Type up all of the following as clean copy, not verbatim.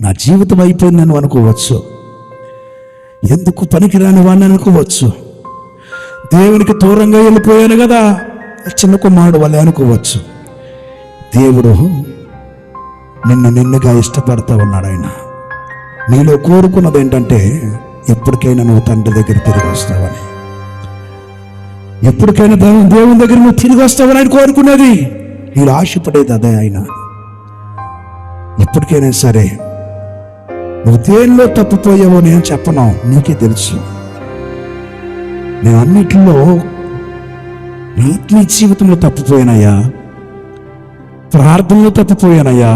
నా జీవితం అయిపోయిందని అనుకోవచ్చు, ఎందుకు పనికిరాని వాడిని అనుకోవచ్చు, దేవునికి దూరంగా వెళ్ళిపోయాను కదా చిన్న కుమారుడు వల్లే అనుకోవచ్చు. దేవుడు నిన్నుగా ఇష్టపడతా ఉన్నాడు. ఆయన నీలో కోరుకున్నది ఏంటంటే ఎప్పటికైనా నువ్వు తండ్రి దగ్గర తిరిగి వస్తావని, ఎప్పటికైనా దేవుని దగ్గర నువ్వు తిరిగి వస్తావని ఆయన కోరుకున్నది. నీళ్ళు ఆశపడేది అదే. ఆయన ఎప్పటికైనా సరే నువ్వు దేనిలో తప్పిపోయావో నేను చెప్పను, నీకే తెలుసు. నేను అన్నిటిలో ఆత్మీయ జీవితంలో తప్పిపోయానయ్యా, ప్రార్థనలో తప్పిపోయానయ్యా,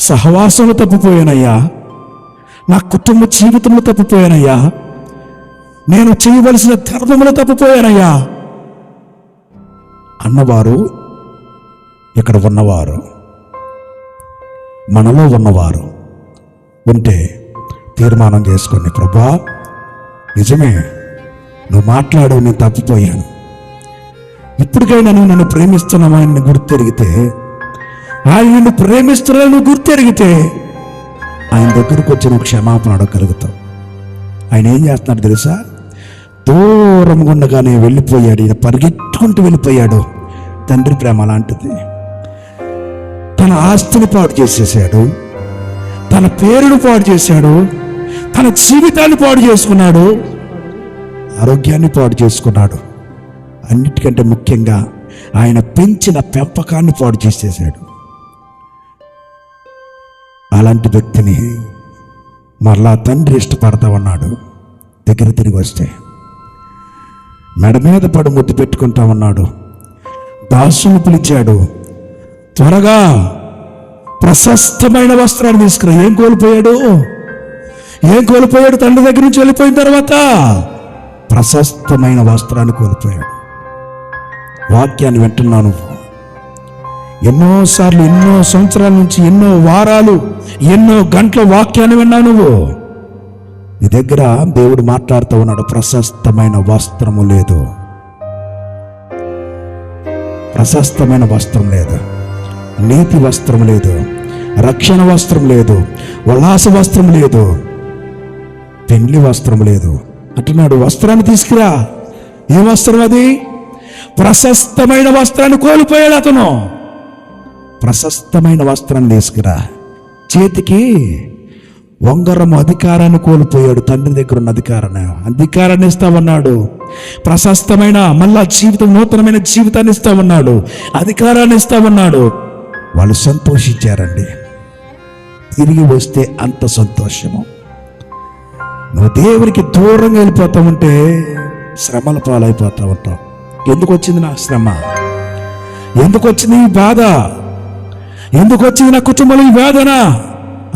సహవాసంలో తప్పిపోయానయ్యా, నా కుటుంబ జీవితంలో తప్పిపోయానయ్యా, నేను చేయవలసిన ధర్మంలో తప్పిపోయానయ్యా అన్నవారు ఇక్కడ ఉన్నవారు, మనలో ఉన్నవారు ఉంటే తీర్మానం చేసుకోండి. ప్రభా, నిజమే నువ్వు మాట్లాడు, నేను తప్పిపోయాను. ఇప్పటికైనా నువ్వు నన్ను ప్రేమిస్తున్నావు ఆయన్ని గుర్తెరిగితే, ఆయన నిన్ను ప్రేమిస్తున్నావు నువ్వు గుర్తెరిగితే ఆయన దగ్గరకు వచ్చి నువ్వు క్షమాపణ అడగలుగుతావు. ఆయన ఏం చేస్తున్నాడు తెలుసా? దూరం ఉండగానే వెళ్ళిపోయాడు. ఈయన పరిగెత్తుకుంటూ వెళ్ళిపోయాడు. తండ్రి ప్రేమ అలాంటిది. తన ఆస్తిని పాడు చేసేసాడు, తన పేరును పాడు చేశాడు, తన జీవితాన్ని పాడు చేసుకున్నాడు, ఆరోగ్యాన్ని పాడు చేసుకున్నాడు. అన్నిటికంటే ముఖ్యంగా ఆయన పెంచిన పెంపకాన్ని పాడు చేసేసాడు. అలాంటి వ్యక్తిని మరలా తండ్రి ఇష్టపడతా ఉన్నాడు. దగ్గర తిరిగి వస్తే మెడ మీద పడు ముద్దు పెట్టుకుంటా ఉన్నాడు. దాసుని పిలిచాడు, త్వరగా ప్రశస్తమైన వస్త్రాన్ని తీసుకురా. ఏం కోల్పోయాడు తండ్రి దగ్గర నుంచి వెళ్ళిపోయిన తర్వాత? ప్రశస్తమైన వస్త్రాన్ని కోల్పోయాడు. వాక్యాన్ని వింటున్నావు నువ్వు ఎన్నోసార్లు, ఎన్నో సంవత్సరాల నుంచి, ఎన్నో వారాలు, ఎన్నో గంటల వాక్యాన్ని విన్నావు నువ్వు. నీ దగ్గర దేవుడు మాట్లాడుతూ ఉన్నాడు, ప్రశస్తమైన వస్త్రము లేదు, ప్రశస్తమైన వస్త్రం లేదు, నీతి వస్త్రం లేదు, రక్షణ వస్త్రం లేదు, ఉల్లాస వస్త్రం లేదు, పెండ్లి వస్త్రం లేదు అంటున్నాడు. వస్త్రాన్ని తీసుకురా. ఏ వస్త్రం అది? ప్రశస్తమైన వస్త్రాన్ని కోల్పోయాడు అతను. ప్రశస్తమైన వస్త్రాన్ని తీసుకురా. చేతికి ఉంగరం అధికారాన్ని కోల్పోయాడు. తండ్రి దగ్గర ఉన్న అధికారాన్ని ఇస్తామన్నాడు. ప్రశస్తమైన మళ్ళా జీవితం, నూతనమైన జీవితాన్ని ఇస్తామన్నాడు, అధికారాన్ని ఇస్తామన్నాడు. వాళ్ళు సంతోషించారండి. తిరిగి వస్తే అంత సంతోషము. నువ్వు దేవునికి దూరంగా వెళ్ళిపోతా ఉంటే శ్రమల పాలైపోతా ఉంటావు. ఎందుకు వచ్చింది నా శ్రమ? ఎందుకు వచ్చింది ఈ బాధ? ఎందుకు వచ్చింది నా కుటుంబంలో ఈ వేదన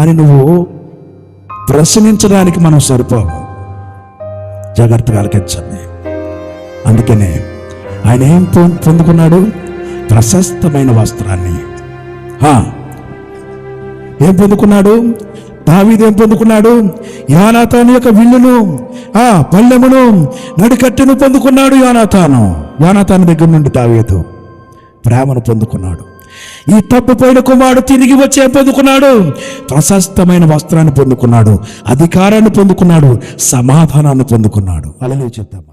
అని నువ్వు ప్రశ్నించడానికి మనం సరిపోము. జాగ్రత్తగా ఆలకించండి. అందుకనే ఆయన ఏం పొందుకున్నాడు? ప్రశస్తమైన వస్త్రాన్ని. ఏం పొందుకున్నాడు? దావీదు ఏం పొందుకున్నాడు? యోనాతాను యొక్క విల్లును, పల్లెమును, నడికట్టును పొందుకున్నాడు. యోనాతాను దగ్గర నుండి దావీదు ప్రేమను పొందుకున్నాడు. ఈ తప్పిపోయిన కుమారుడు తిరిగి వచ్చి పొందుకున్నాడు? ప్రశస్తమైన వస్త్రాన్ని పొందుకున్నాడు, అధికారాన్ని పొందుకున్నాడు, సమాధానాన్ని పొందుకున్నాడు. అలా చెప్తాము.